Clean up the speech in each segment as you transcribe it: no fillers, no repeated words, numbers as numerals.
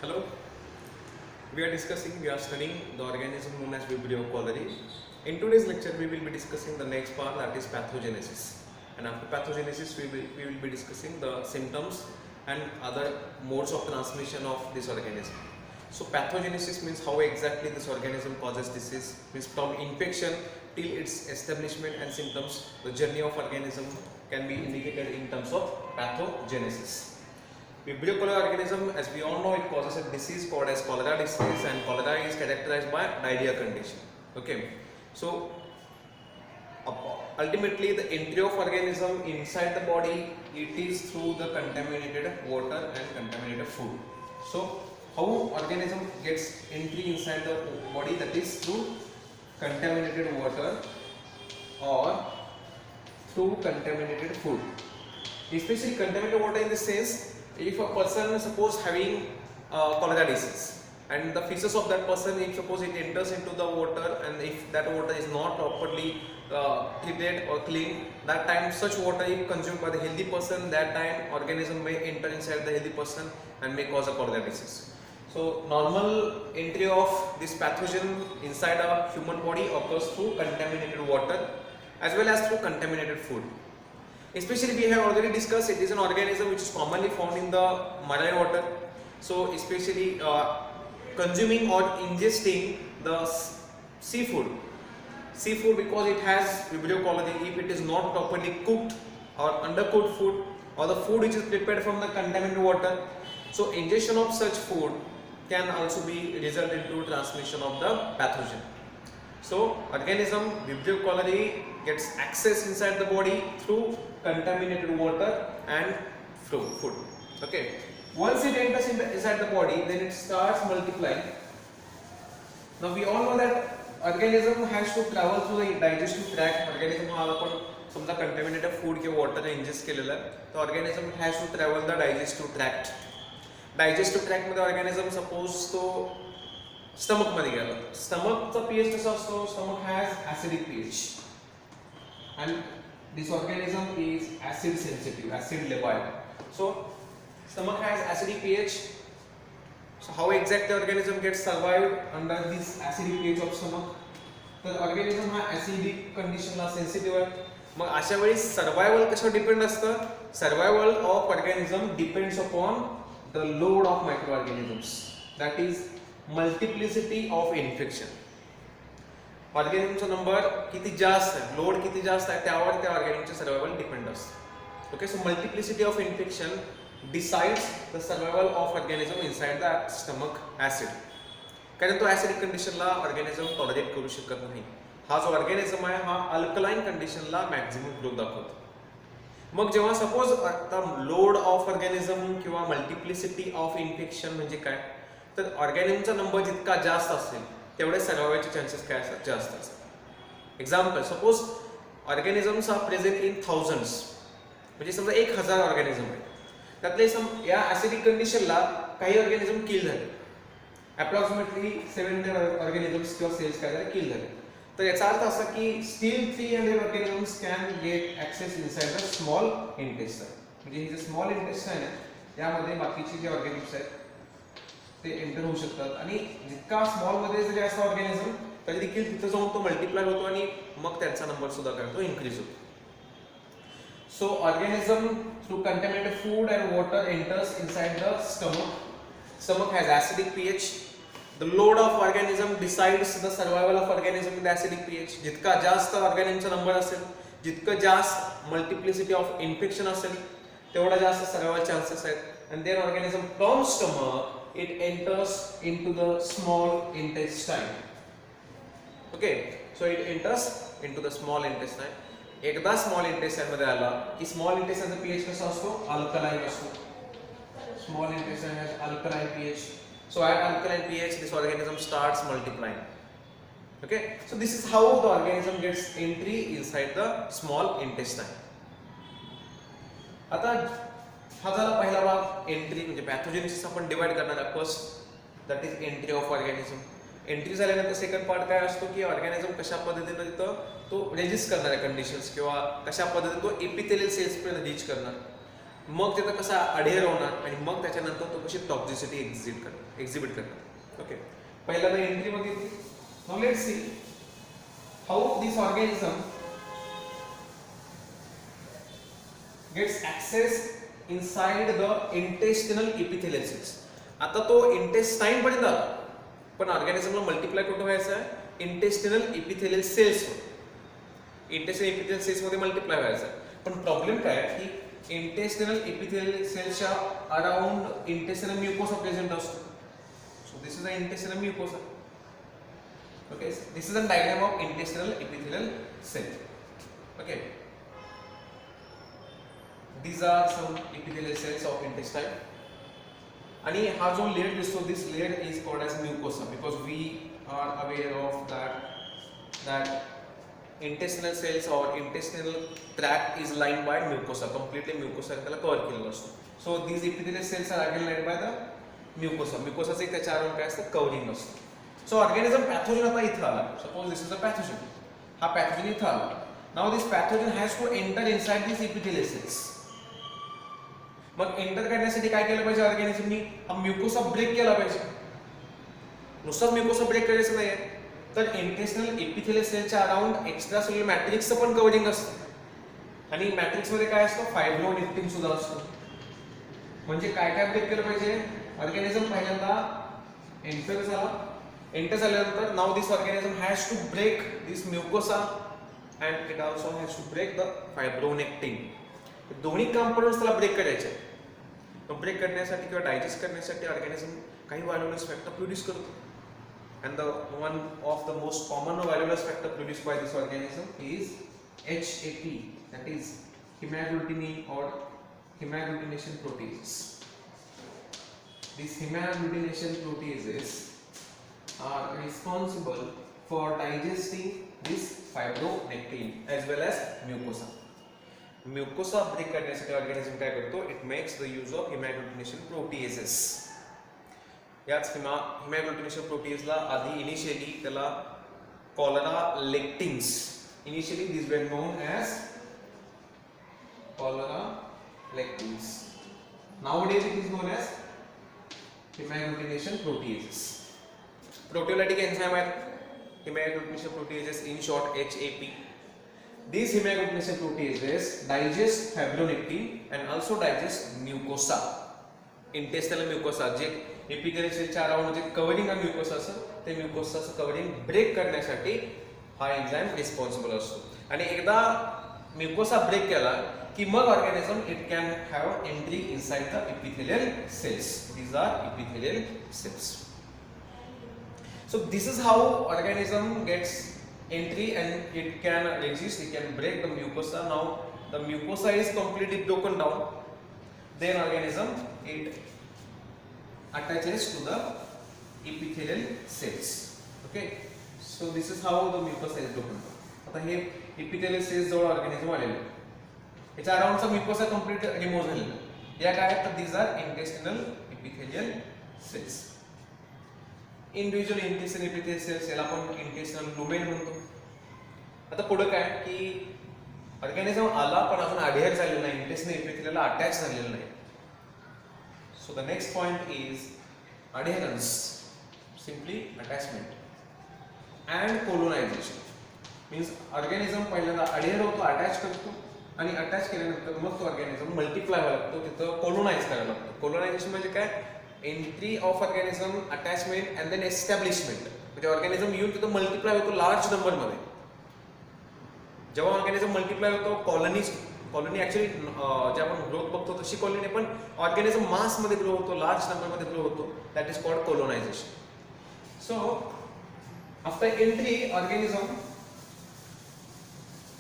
Hello, we are studying the organism known as Vibrio cholerae. In today's lecture, we will be discussing the next part, that is pathogenesis. And after pathogenesis, we will be discussing the symptoms and other modes of transmission of this organism. So pathogenesis means how exactly this organism causes disease, means from infection till its establishment and symptoms, the journey of organism can be indicated in terms of pathogenesis. Vibrio cholerae organism, as we all know, it causes a disease called as cholera disease, and cholera is characterized by diarrhea condition. Okay, so ultimately the entry of organism inside the body, it is through the contaminated water and contaminated food. So how organism gets entry inside the body, that is through contaminated water or through contaminated food. Especially contaminated water in the sense, if a person suppose having cholera disease and the feces of that person, if suppose it enters into the water and if that water is not properly treated or clean, that time such water if consumed by the healthy person, that time organism may enter inside the healthy person and may cause a cholera disease. So normal entry of this pathogen inside a human body occurs through contaminated water as well as through contaminated food. Especially we have already discussed, it is an organism which is commonly found in the marine water. So especially consuming or ingesting the seafood because it has Vibrio cholerae, if it is not properly cooked or undercooked food or the food which is prepared from the contaminated water, so ingestion of such food can also be result into transmission of the pathogen. So organism Vibrio cholerae gets access inside the body through contaminated water and food. Okay. Once it enters inside the body, then it starts multiplying. Now we all know that organism has to travel through the digestive tract. Organism हा आपण समजा contaminated food किंवा water ingest केलेला आहे, तो organism has to travel the digestive tract. Digestive tract मध्ये organism suppose तो stomach मध्ये गेला. Stomach चा pH कसा असतो? Stomach has acidic pH. And this organism is acid sensitive, acid labile. So stomach has acidic pH. So how exactly the organism gets survived under this acidic pH of stomach? तर organism हा acidic condition ला sensitive आहे. मग अशा वेळी survival कशावर depend असतं? Survival of organism depends upon the load of microorganisms, that is multiplicity of infection. ऑर्गॅनिझमचा number किती जास्त आहे, लोड किती जास्त आहे, त्यावर त्या ऑर्गॅनिझमचे सर्वायवल डिपेंड असतं. Okay, so multiplicity of infection decides the survival of organism inside the stomach acid. कारण तो ऍसिडिक कंडिशनला ऑर्गॅनिझम टॉलरेट करू शकत नाही. हा जो ऑर्गॅनिझम आहे हा अल्कलाइन कंडिशनला मॅक्झिमम ग्रोथ दाखवतो. मग जेव्हा सपोज आता लोड ऑफ ऑर्गॅनिझम किंवा मल्टिप्लिसिटी ऑफ इन्फेक्शन म्हणजे काय, तर ऑर्गॅनिझमचा नंबर जितका जास्त असेल तेवढे सर्वायवलचे चान्सेस काय असतात, जास्त असतात. Example, suppose organisms are present in thousands, म्हणजे समजा 1000 ऑर्गॅनिझम आहे, त्यातले या ऍसिडिक कंडिशनला काही ऑर्गॅनिझम किल झाले, अप्रॉक्सिमेटली 700 ऑर्गॅनिझम्स किंवा सेल्स काय झाले, किल झाले. तर याचा अर्थ असा की still 300 organisms can get access inside the small intestine. म्हणजे हे जे स्मॉल इंटेस्टाइन आहे यामध्ये बाकीचे जे ऑर्गॅनिझम्स आहेत ते एंटर होऊ शकतात. आणि जितका स्मॉल मध्ये जरी असं ऑर्गॅनिझम तरी देखील तिथे जाऊन तो मल्टिप्लाय होतो आणि मग त्यांचा नंबर सुद्धा काय होतो, इन्क्रीज होतो. So organism through contaminated food and water enters inside the stomach. Stomach has acidic pH. The load of organism decides the survival of organism with acidic pH. जितका जास्त ऑर्गॅनिझमचा नंबर असेल, जितकं जास्त मल्टिप्लिसिटी ऑफ इन्फेक्शन असेल, तेवढा जास्त survival chances आहेत. And then organism from stomach it enters into the small intestine. Okay, so it enters into the small intestine. एकदा स्मॉल इंटेस्टाइन मध्ये आला की स्मॉल इंटेस्टाइनचा pH कसा असतो, अल्कलाइन असतो. Small intestine has alkaline pH. So at alkaline pH, this organism starts multiplying. Okay, so this is how the organism gets entry inside the small intestine. आता हा झाला पहिला भाग, एंट्री म्हणजे पॅथोजेनेसिस आपण डिवाइड करणार आहोत. First that is entry of organism. Entry झाल्यानंतर सेकंड पार्ट काय असतो की ऑर्गॅनिझम कशा पद्धतीने तिथं तो रेजिस्ट करणार आहे कंडिशन्स किंवा कशा पद्धतीने तो एपिथेलियल सेल्स पर्यंत रीच करणार. मग तिथं कसा अडेअर होणार आणि मग त्याच्यानंतर तो कशी टॉक्झिसिटी एक्झिबिट करणार. ओके, पहिल्यांदा एंट्री बघितली. Now let's see how this organism gets access inside the intestinal epithelial cells. आता तो इंटेस्टाईन पर्यंत आला, पण ऑर्गॅनिझमला मल्टिप्लाय कुठं व्हायचं आहे? Intestinal epithelial cells. Intestinal epithelial cells मध्ये मल्टिप्लाय व्हायचं आहे. पण प्रॉब्लेम काय आहे की इंटेस्टिनल एपिथेलियल सेल्सच्या अराउंड इंटेस्टिनल म्युकोसा प्रेझेंट असतो. So this is a intestinal mucosa. Okay, this is a diagram of intestinal epithelial cell. Okay, these are some epithelial cells of intestine. आणि हा जो लेयर दिसतो, this layer is called as mucosa because we are aware of that intestinal cells or intestinal tract is lined by mucosa, completely mucosa त्याला cover केलेला असतो. So these epithelial cells are again lined by the mucosa. mucosa चे त्याच्या around काय असतं? Covering असतं. सो organism pathogen आता इथं आला. Suppose this is a pathogen. हा पॅथोजन इथं आला. Now this pathogen has to enter inside this epithelial cells. मग एंटर करण्यासाठी काय केलं पाहिजे? ऑर्गॅनिझमनी हा म्युकोसा ब्रेक केला पाहिजे. नुसताच म्युकोसा ब्रेक करायचं नाहीये, तर इंटेस्टिनल एपिथेलियल सेलच्या अराउंड एक्स्ट्रा सेल्युलर मॅट्रिक्सचं पण कव्हरिंग असतं. आणि मॅट्रिक्स मध्ये काय असतं? फायब्रोनेक्टिन सुद्धा असतं. म्हणजे काय काय ब्रेक केलं पाहिजे? ऑर्गॅनिझम पहिल्यांदा एंटर झाला. एंटर झाल्यानंतर now this organism has to break this mucosa and it also has to break the fibronectin. दोन्ही कंपोनेंट्स त्याला ब्रेक करायचे. ब्रेक करण्यासाठी किंवा डायजेस्ट करण्यासाठी ऑर्गॅनिझम काही व्हायरोलस फॅक्टर प्रोड्यूस करतो. And the one of the most common virulence factor produce by this organism is HAP, that is hemagglutinin or hemagglutination proteases. These hemagglutination proteases are responsible for digesting this fibronectin as well as mucosa. Mucosa break करण्यासाठी organism काय करतो? It makes the use of hemagglutination proteases. याच hemagglutination प्रोटीएजला आधी initially त्याला cholera lectins, initially this were known as cholera lectins. Nowadays it is known as hemagglutination proteases. Proteolytic enzyme आहेत hemagglutination proteases, in short HAP. These hemagglutinative proteases digest fibronectin and also digest mucosa, intestinal mucosa. J epithelial cellच्या around J covering आहे म्युकोसा असं, ते म्युकोसाचं covering break करण्यासाठी हा enzyme responsible असतो. आणि एकदा म्युकोसा break केला की मग organism it can have entry inside the epithelial cells. These are epithelial cells. So this is how organism gets entry and it can resist, it can break the mucosa. Now the mucosa is completely broken down, then organism it attaches to the epithelial cells. Okay, so this is how the mucosa is broken down. आता हे epithelial cells जवळ organism आलेले, याच्या अराउंडचा म्युकोसा complete remove झालेला. या काय आहेत? these are intestinal epithelial cells. Individual intestinal epithelial sales याला आपण इंटेस्टिनल लुमेन म्हणतो. आता पुढे काय की ऑर्गॅनिझम आला पण अजून अडेअर झालेला नाही, इंटेस्टिनल एपिथेलियलला अटॅच झालेला नाही. So the next point is adherence, simply attachment and colonization. Means organism पहिल्यांदा अडेअर होतो, अटॅच करतो आणि अटॅच केल्यानंतर मग तो ऑर्गॅनिझम मल्टिप्लाय व्हायला लागतो, तिथं कोलोनाइज करायला लागतो. कोलोनायझेशन म्हणजे काय? Entry of organism, attachment and then establishment. म्हणजे ऑर्गॅनिझम येऊन तिथं मल्टिप्लाय होतो लार्ज नंबर मध्ये. जेव्हा ऑर्गॅनिझम मल्टिप्लाय होतो कॉलनी ऍक्च्युअली जे आपण ग्रोथ बघतो तशी कॉलनी, पण ऑर्गॅनिझम मास मध्ये ग्रो होतो, लार्ज नंबर मध्ये ग्रो होतो. That is called colonization. So after entry organism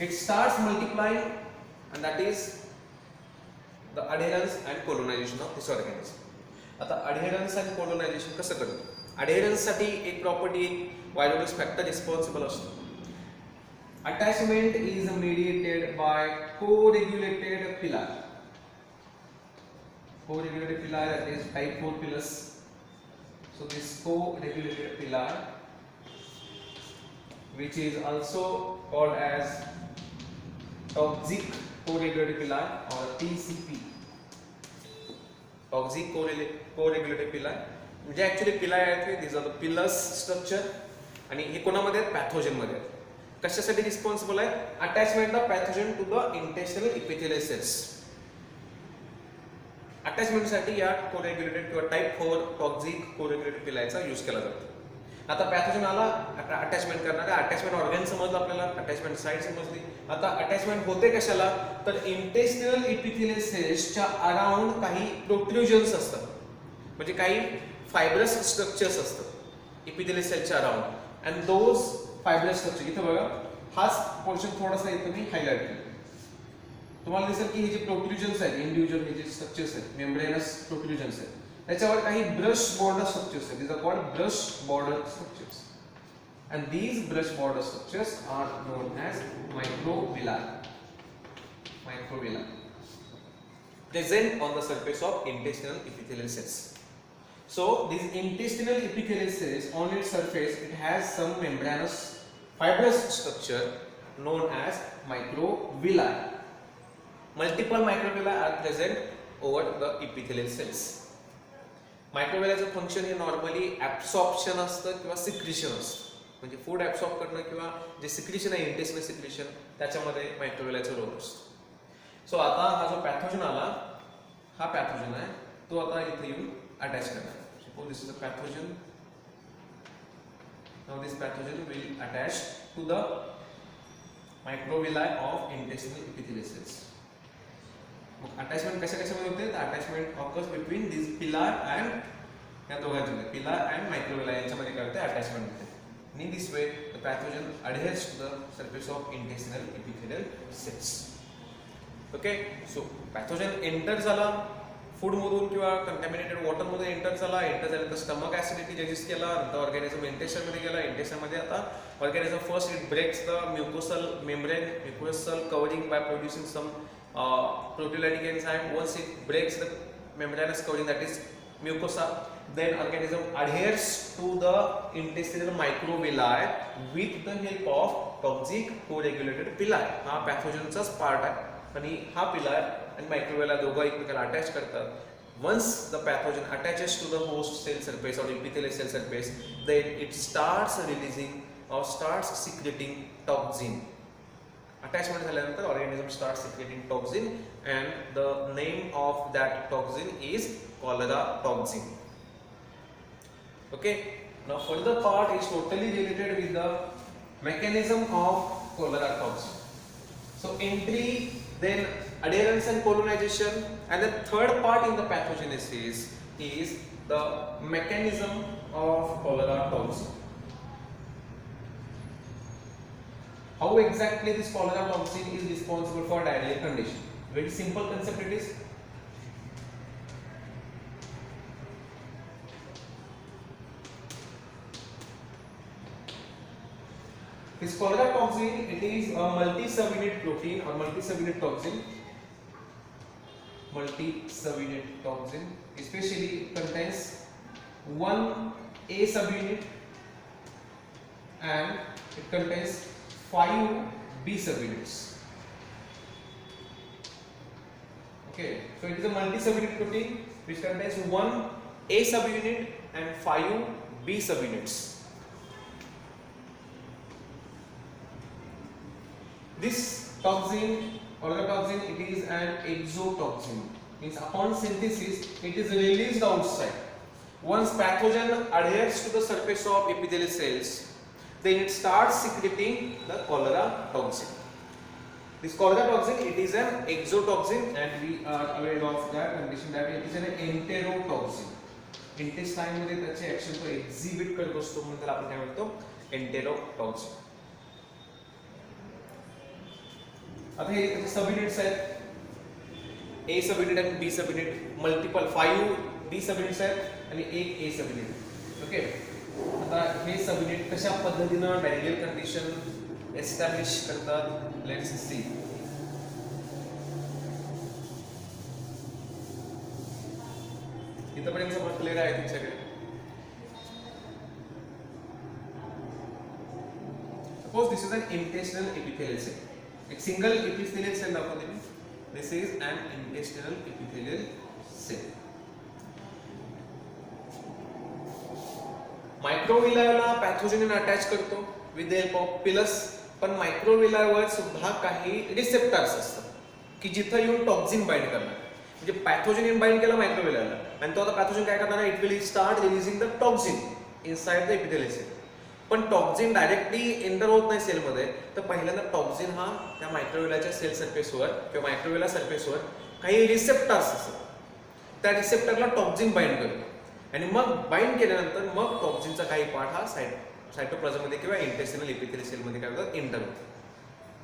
it starts multiplying and that is the adherence and colonization of this organism. आता अडेरन्स आणि कोलोनायझेशन कसं करतो? अडेरन्स साठी एक प्रॉपर्टी, एक व्हायरोलस फॅक्टर रिस्पॉन्सिबल असतो. Attachment is mediated by co-regulated pillar. Co-regulated pillar, that is type 4 pillars. So this co-regulated pillar, which is also called as toxic co-regulated pillar or TCP. Toxic coregulative pili, म्हणजे actually pili आहेत this are the pilus structure, आणि हे कोणामध्ये आहेत? Pathogen मध्ये आहेत. कशासाठी responsible आहे? Attachment of pathogen to the intestinal epithelial cells. अटॅचमेंटसाठी या कोरेग्युलेटेड किंवा टाइप 4 टॉक्सिक कोरेग्युलेटेड पिलायचा यूज केला जातो. आता पॅथोजन आला, आता अटॅचमेंट करणारा अटॅचमेंट ऑर्गन समजलं आपल्याला, अटॅचमेंट साइट समजली. आता अटॅचमेंट होते कशाला? तर इंटेस्टिनल इपिथेलियल सेल्सच्या अराउंड काही प्रोट्रुजन्स असतात, म्हणजे काही फायब्रस स्ट्रक्चर्स असतात इपिथेलियल सेलच्या around, and those fibrous structure इथे बघा, हाच पोर्शन थोडासा इथे मी हायलाइट केला. तुम्हाला दिसेल की हे जे प्रोट्रुजन्स आहेत, इंडिव्हिज्युअल हे जे स्ट्रक्चर्स आहेत, मेम्ब्रेनस प्रोट्रुजन्स आहेत, त्याच्यावर काही ब्रश बॉर्डर स्ट्रक्चर्स आहेत. these are called brush border structures, and these brush border structures are known as microvilli present on the surface of intestinal epithelial cells. So these intestinal epithelial cells, on its surface it has some membranous fibrous structure known as microvilli. Multiple microvilli are present over the epithelial cells. मायक्रोवेलाचं function हे normally absorption असतं किंवा secretion असतं, म्हणजे food absorb करणं किंवा जे secretion आहे इंटेस्टिनल सिक्रिशन, त्याच्यामध्ये मायक्रोवेलाचा रोल असतो. सो आता हा जो पॅथोजन आला, हा पॅथोजन आहे, तो आता इथे येऊन अटॅच करणार. Suppose this is a pathogen. Now this pathogen will attach to the microvilli of intestinal epithelial cells. Attachment कशामध्ये होते? तर attachment occurs between this pillar and या दोघांमध्ये, पिलार अँड मायक्रोविला यांच्यामध्ये करते अटॅचमेंट होते. In this way the pathogen adheres to the surface of intestinal epithelial cells. Okay, so pathogen enter झाला food मधून किंवा कंटॅमिनेटेड वॉटर मध्ये एंटर झाल्यानंतर स्टमक ऍसिडिटी डायजेस्ट केला, नंतर ऑर्गॅनिझम इंटेस्टाइन मध्ये गेला. इंटेस्टाइन मध्ये आता organism first it breaks the mucosal membrane, mucosal covering by producing some proteolytic enzyme. Once it breaks the membranous covering, that is mucosa, then organism adheres to the intestinal microvilli with the help of toxic co-regulated villi. हा पॅथोजनचाच part आहे, आणि हा पिलाय आणि मायक्रोविला दोघं एकमेकाला attach करतात. Once the pathogen attaches to the host cell surface or epithelial cell surface, then it starts releasing or starts secreting toxin. Attachment झाल्यानंतर organism starts secreting toxin, and the name of that toxin is cholera toxin. Okay, now further part is totally related with the mechanism of cholera toxin. So entry, then adherence and colonization, and the third part in the pathogenesis is the mechanism of cholera toxin. How exactly this cholera toxin is responsible for diarrheal condition? Very simple concept it is. This cholera toxin, it is a multi-subunit protein or multi-subunit toxin. Multi-subunit toxin, especially it contains one A subunit and it contains 5 B subunits. Okay, so it is a multi-subunit protein which contains one A subunit and 5 B subunits. This toxin or the toxin, it is an exotoxin. Means upon synthesis, it is released outside. Once pathogen adheres to the surface of epithelial cells, then it starts secreting the cholera toxin. This cholera toxin, it is an exotoxin, and we are aware of that condition that it is an enterotoxin. Intestine मध्ये त्याचे action तो exhibit करत असतो, म्हणून त्याला आपण काय म्हणतो? एंटेरोटॉक्सिन. आता हे त्याचे सबयुनिट्स आहेत, ए सबयुनिट आणि B subunit, multiple 5 B subunits आहेत आणि एक ए सबयुनिट. ओके, आता हे सबयुनिट कशा पद्धतीनं डायरियल कंडिशन एस्टॅब्लिश करतात, लेट्स सी. इथपर्यंत समज क्लिअर आहे तुमच्याकडे? Suppose this is an intestinal epithelial cell. एक सिंगल epithelial cell दाखवते मी. This is an intestinal epithelial cell. मायक्रोविलायला पॅथोजेन अटॅच करतो with the help of pilus, पण मायक्रोविलायवर सुद्धा काही रिसेप्टर्स असतात की जिथं येऊन टॉक्झिन बाइंड करणार. म्हणजे पॅथोजेन बाइंड केला मायक्रोविलायला आणि तो आता पॅथोजेन काय करणार, it will start releasing the toxin inside the epithelial cell. पण टॉक्झिन डायरेक्टली एंटर होत नाही सेलमध्ये, तर पहिल्यांदा टॉक्झिन हा त्या मायक्रोविलाच्या सेल सरफेसवर किंवा मायक्रोविला सरफेसवर काही रिसेप्टर्स असतात, त्या रिसेप्टरला टॉक्झिन बाइंड करतो आणि मग बाइंड केल्यानंतर मग टॉक्झिनचा काही पार्ट हा सायटोप्लाझममध्ये किंवा इंटेस्टिनल एपिथेलियल सेलमध्ये काय होतात, एंटर होतो.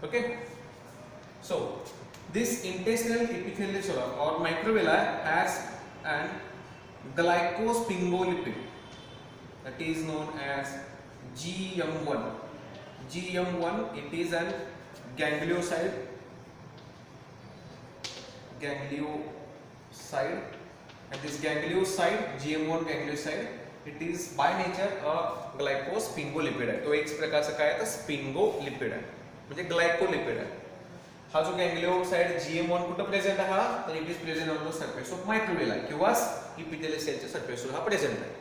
Okay, so this intestinal epithelial cell or microvilla has an glycosphingolipid that is known as GM1. GM1, it is an ganglioside, and this ganglioside, GM1 ganglioside, it is by nature a glycosphingolipid आहे. तो एक प्रकारचा काय आहे, तर sphingolipid आहे, म्हणजे ग्लायकोलिपिड आहे. हा जो गँग्लिओसाइड GM1 कुठं प्रेझेंट आहे, हा तर it is present on the surface of microvilla किंवा एपिथेलियल सेलच्या सरफेसवर हा प्रेझेंट आहे.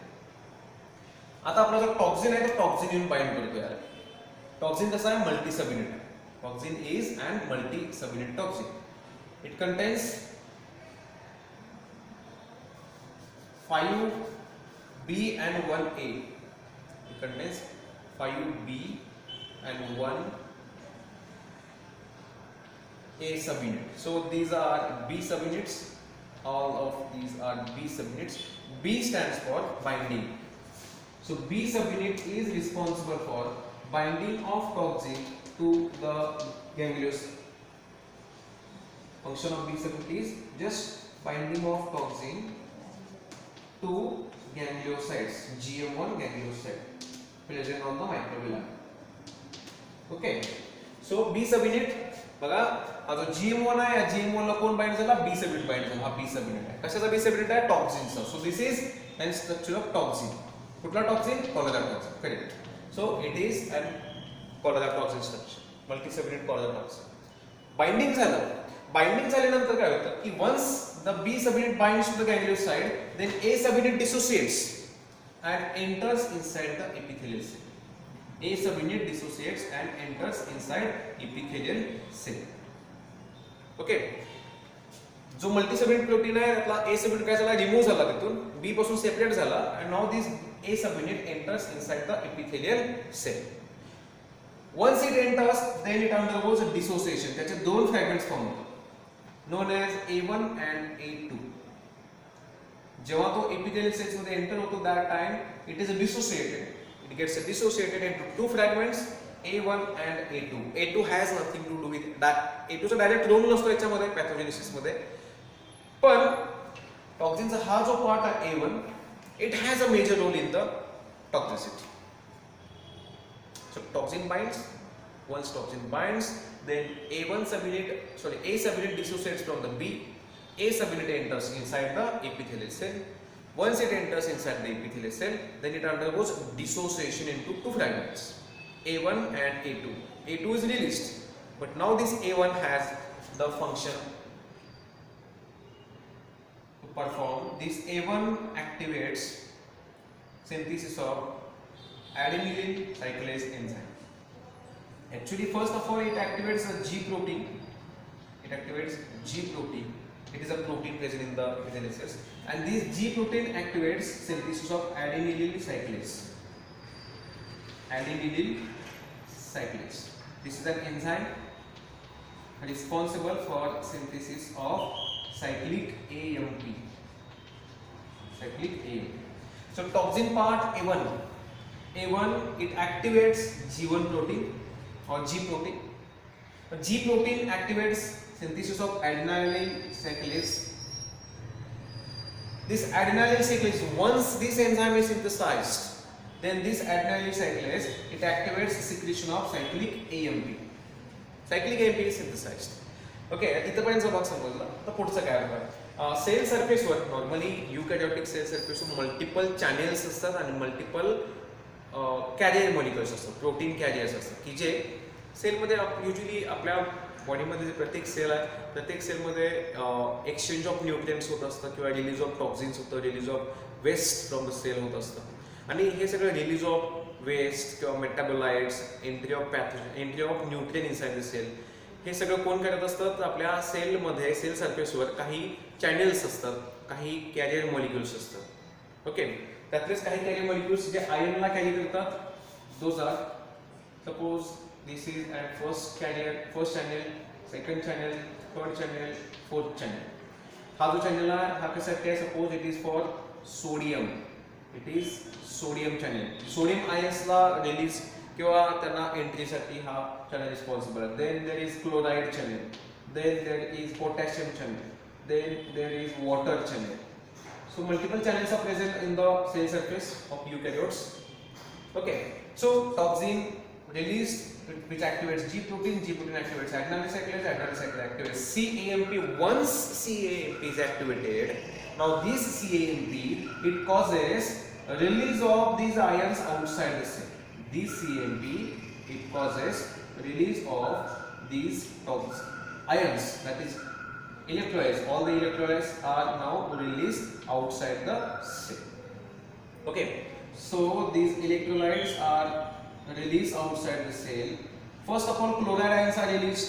आता आपला जो टॉक्झिन आहे तो टॉक्झिन येऊन बाइंड करतो यार. टॉक्झिन कसा आहे, मल्टी सब युनिट आहे. Toxin is and multi sub unit toxin. It contains 5B and 1A. It contains 5B and 1A subunit. So these are B subunits. All of these are B subunits. B stands for binding. So B subunit is responsible for binding of toxin to the ganglios. Function of B subunit is just binding of toxin to gangliosides, GM1 ganglioside present on the microvilla. Okay, so B subunit बघा, हा जो GM1 आहे, या GM1 ला कोण bind झाला, B subunit bind झाला. हा B subunit आहे. कशाचा B सबयुनिट आहे, टॉक्झिनचा. So this is an structure of toxin. कुठला toxin, choleragen toxin. Correct. So it is an choleragen toxin structure, multi subunit choleragen toxin. Binding झालं. Binding झाल्यानंतर काय होतं की once the B subunit binds to the ganglioside, then A subunit dissociates and enters inside the epithelial cell. A subunit dissociates and enters inside epithelial cell. Okay. जो multi subunit protein आहे त्यातला A subunit काय झाला, remove झाला तिथून, B पासून separate झाला and now this A subunit enters inside the epithelial cell. Once it enters, then it undergoes a dissociation. त्याचे दोन फ्रॅगमेंट्स फॉर्म होतात, known as A1 and A2. जेव्हा तो epithelial cells मध्ये एंटर होतो, that time it is dissociated. It gets dissociated into two fragments, A1 and A2. A2 has nothing to do with that. A2 चा direct role नसतो याच्यामध्ये पॅथोजेनेसिस मध्ये, पण टॉक्झिनचा हा जो पार्ट आहे A1, it has a major role in the toxicity. So toxin binds. Once toxin binds, then A subunit dissociates from the B. A subunit enters inside the epithelial cell. Once it enters inside the epithelial cell, then it undergoes dissociation into two fragments, A1 and A2. A2 is released, but now this A1 has the function to perform. This A1 activates synthesis of adenylyl cyclase enzyme. Actually, first of all, it activates a G protein. It activates G protein. It is a protein present in the epithelial cells, and this G protein activates synthesis of adenylyl cyclase. Adenylyl cyclase. This is an enzyme responsible for synthesis of cyclic AMP. Cyclic AMP. So toxin part A1. A1, it activates G1 protein or G protein. G protein activates synthesis of adenylyl cyclase. This adenylyl cyclase, once this enzyme is synthesized, then this adenylyl cyclase, it activates secretion of cyclic AMP. Cyclic AMP is synthesized. Okay, इथपर्यंत भाग समजला. तर पुढचं काय आहे, cell सरफेसवर normally युकॅरियोटिक cell सरफेसवर multiple channels असतात आणि मल्टिपल कॅरियर मॉलिक्युल्स असतात, प्रोटीन कॅरियर्स असतात की जे सेलमध्ये युजली आपल्या बॉडीमध्ये जे प्रत्येक सेल आहे, प्रत्येक सेलमध्ये एक्सचेंज ऑफ न्यूट्रिएंट्स होत असतं किंवा रिलीज ऑफ टॉक्झिन्स होतं, release of waste from the cell होत असतं. आणि हे सगळं रिलीज ऑफ वेस्ट किंवा metabolites, entry of pathogen, entry of nutrient inside the cell, हे सगळं कोण करत असतात? आपल्या सेलमध्ये, सेल सरफेसवर काही चॅनेल्स असतात, काही कॅरियर मॉलिक्युल्स असतात. ओके, त्यातलेच काही कॅरियर मॉलिक्युल्स जे आयनला कॅरी करतात, those are suppose this is at first channel, second channel, third channel, fourth channel. हा जो चॅनल आहे हा कशासाठी आहे? Suppose it is for sodium, it is sodium channel. Sodium आयन्सला रिलीज किंवा त्यांना एंट्रीसाठी हा चॅनल रिस्पॉन्सिबल आहे. Then there is chloride channel, then there is potassium channel, then there is water channel. So multiple channels are present in the cell surface of eukaryotes. Okay, so toxin released which activates G protein activates adenine cyclase, adenine cyclase activates CAMP. Once CAMP is activated, now this CAMP it causes release of these ions outside the cell. This CAMP it causes release of these ions, that is electrolytes. All the electrolytes are now released outside the cell. Okay, so these electrolytes are released outside the cell. First of all, chloride ions are released,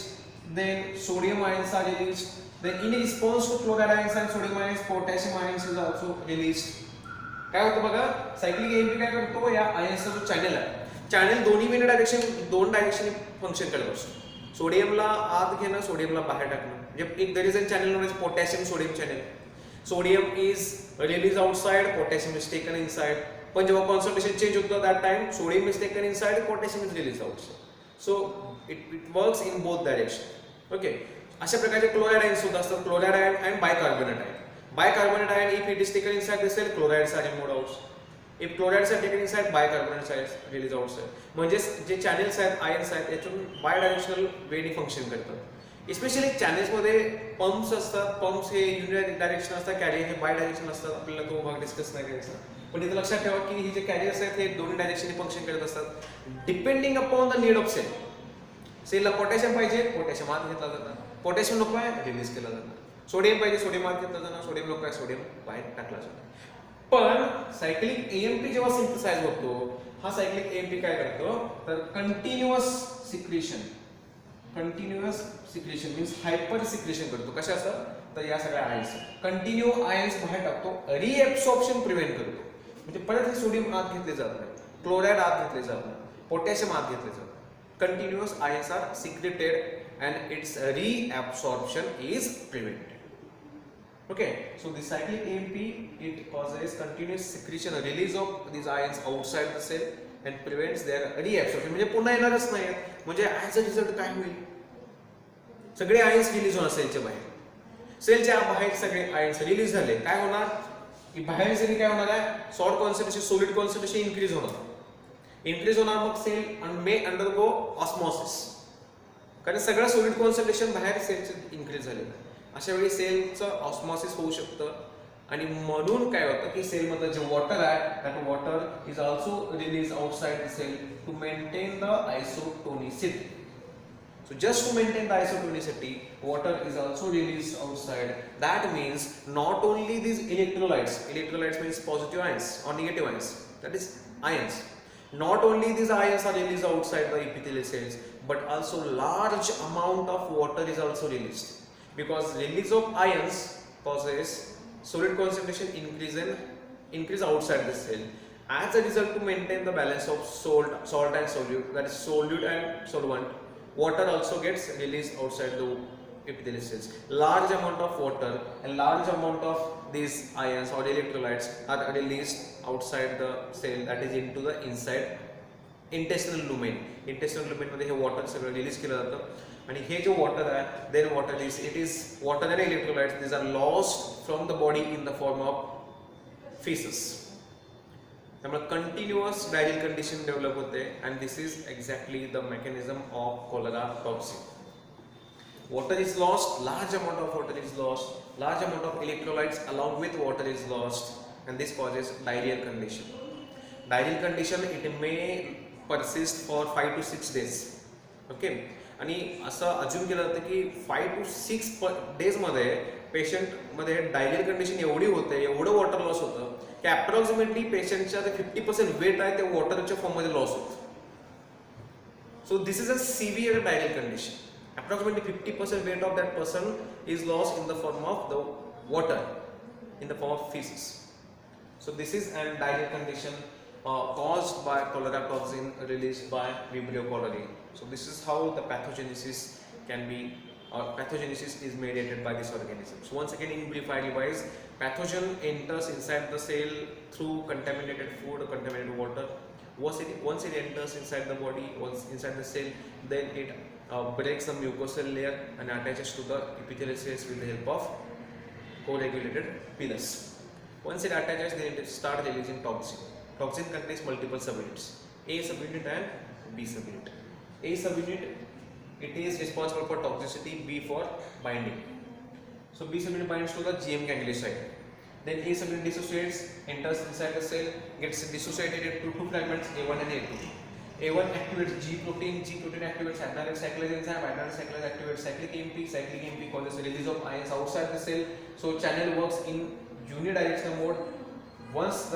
then sodium ions are released, then in response to chloride ions and sodium ions, potassium ions is also released. काय होतं बघा, cyclic AMP काय करतो? या आयन्सचा जो channel आहे, channel दोन direction function करत असतो. सोडियमला आत घेणं, सोडियमला बाहेर टाकणं. म्हणजे एक there is a channel known as potassium sodium channel. Sodium is release outside, potassium is taken inside. पण जेव्हा कॉन्सन्ट्रेशन चेंज होतं that time sodium is taken inside, potassium is release outside. So it works in both direction. Okay, अशा प्रकारचे chloride ions सुद्धा असतात, chloride ion and bicarbonate ion. Bicarbonate ion, if it is taken inside the cell, chlorides are removed outside. If chlorides are taken inside, bicarbonates are released outside. म्हणजे जे channels आहेत, ions आहेत, यातून bye directional वेनी function करतात. Specially channels मध्ये pumps असतात. Pumps हे युनि direction असतात, career हे bye direction असतात. आपल्याला तो भाग डिस्कस नाही करायचा, पण इथे लक्षात ठेवा की ही जे कॅरियर्स आहेत हे दोन्ही डायरेक्शनने फंक्शन करत असतात, depending upon the need of cell. सेलला पोटॅशियम पाहिजे, पोटॅशियम आत घेतला जातं. पोटॅशियम नको आहे, रिलीज केला जातं. सोडियम पाहिजे, सोडियम आत घेतला जाणार. सोडियम नको आहे, सोडियम बाहेर टाकला जातो. पण सायक्लिक एएमपी जेव्हा सिंथेसाइज होतो, हा सायक्लिक एएमपी काय करतो? तर continuous secretion means hyper secretion करतो. कशाचं? तर या सगळ्या आयन्स कंटिन्यू आयन्स बाहेर टाकतो, रिएब्सॉर्प्शन प्रिव्हेंट करतो. म्हणजे परत हे सोडियम आत घेतले जात नाही, क्लोराइड आत घेतले जात नाही, पोटॅशियम आत घेतले जात नाही. Continuous ions are secreted and its reabsorption is prevented. Okay, so the cyclic AMP it causes continuous secretion, a release of these ions outside the cell and prevents their reabsorption. म्हणजे पुन्हा येणारच नाही. म्हणजे as a result काय होईल? सगळे ions release होणार सेलच्या बाहेर. सेलच्या बाहेर सगळे आयन्स रिलीज झाले, काय होणार? की बाहेर सेल काय होणार आहे? Salt concentration, solid concentration increase होणार. मग सेल मे अंडरगो ऑस्मॉसिस, कारण सगळं सोलिड कॉन्सन्ट्रेशन बाहेर सेलचं इन्क्रीज झालेलं आहे. अशा वेळी सेलचं ऑस्मॉसिस होऊ शकतं आणि म्हणून काय होतं की सेलमधलं जे वॉटर आहे that water is also release outside the cell to maintain the isotonicity. So just to maintain the isotonicity, water is also released outside. That means not only these electrolytes means positive ions or negative ions, that is ions. Not only these ions are released outside the epithelial cells, but also large amount of water is also released. Because release of ions causes solid concentration increase outside the cell. As a result, to maintain the balance of salt and solute, that is solute and solvent, water also gets released outside the epithelial cells. Large amount of water and large amount of these ions or electrolytes are released outside the cell, that is into the inside intestinal lumen. Intestinal lumen मध्ये हे water सगळं release केलं जातं आणि हे जे water आहे then water is water and electrolytes these are lost from the body in the form of faeces. त्यामुळे continuous diarrhoeal condition develop होते and this is exactly the mechanism of cholera toxin. Water is lost, large amount of water is lost, large amount of electrolytes along with water is lost, and this causes diarrheal condition. Diarrheal condition it may persist for 5 to 6 days. Okay, आणि असं assume केलं जातं की 5 to 6 days मध्ये पेशंटमध्ये diarrhoeal condition एवढी होते, एवढं water loss होतं की अप्रॉक्सिमेटली पेशंटच्या 50% वेट आहे ते वॉटरच्या फॉर्ममध्ये लॉस होतं. So this is a severe diarrheal condition. Approximately 50% weight of that person is lost in the form of the water, in the form of feces. So this is a diarrheal condition caused by cholera toxin released by Vibrio cholerae. So this is how the pathogenesis can be, pathogenesis is mediated by this organism. So once again, in brief I revise, pathogen enters inside the cell through contaminated food or contaminated water. Once it enters inside the body, once inside the cell, then it breaks the mucosal layer and attaches to the epithelial cells with the help of co-regulated pilus. Once it attaches, then it starts releasing toxin. Toxin contains multiple subunits, A subunit and B subunit. A subunit, it is responsible for toxicity, B for binding. So B subunit binds to the GM ganglioside. Then A subunit dissociates, enters inside the cell, gets dissociated into two fragments, A1 and A2. A1 activates G protein activates adenylate cyclase enzyme, adenylate cyclase activates cyclic AMP causes release of ions outside the cell. So channel works in unidirectional mode. Once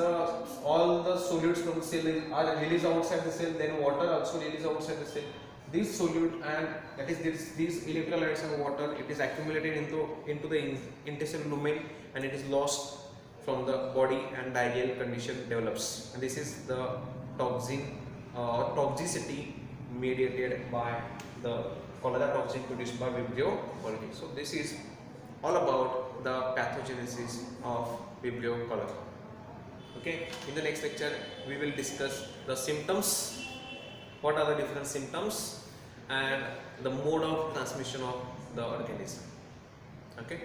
all the solids from the cell are released outside the cell, then water also released outside the cell. This solute, and that is these electrolytes and water, it is accumulated into the intestinal lumen and it is lost from the body and diarrheal condition develops. And this is the toxicity mediated by the cholera toxin produced by Vibrio cholerae. So this is all about the pathogenesis of Vibrio cholerae. Okay, in the next lecture we will discuss the symptoms, what are the different symptoms and the mode of transmission of the organism. Okay.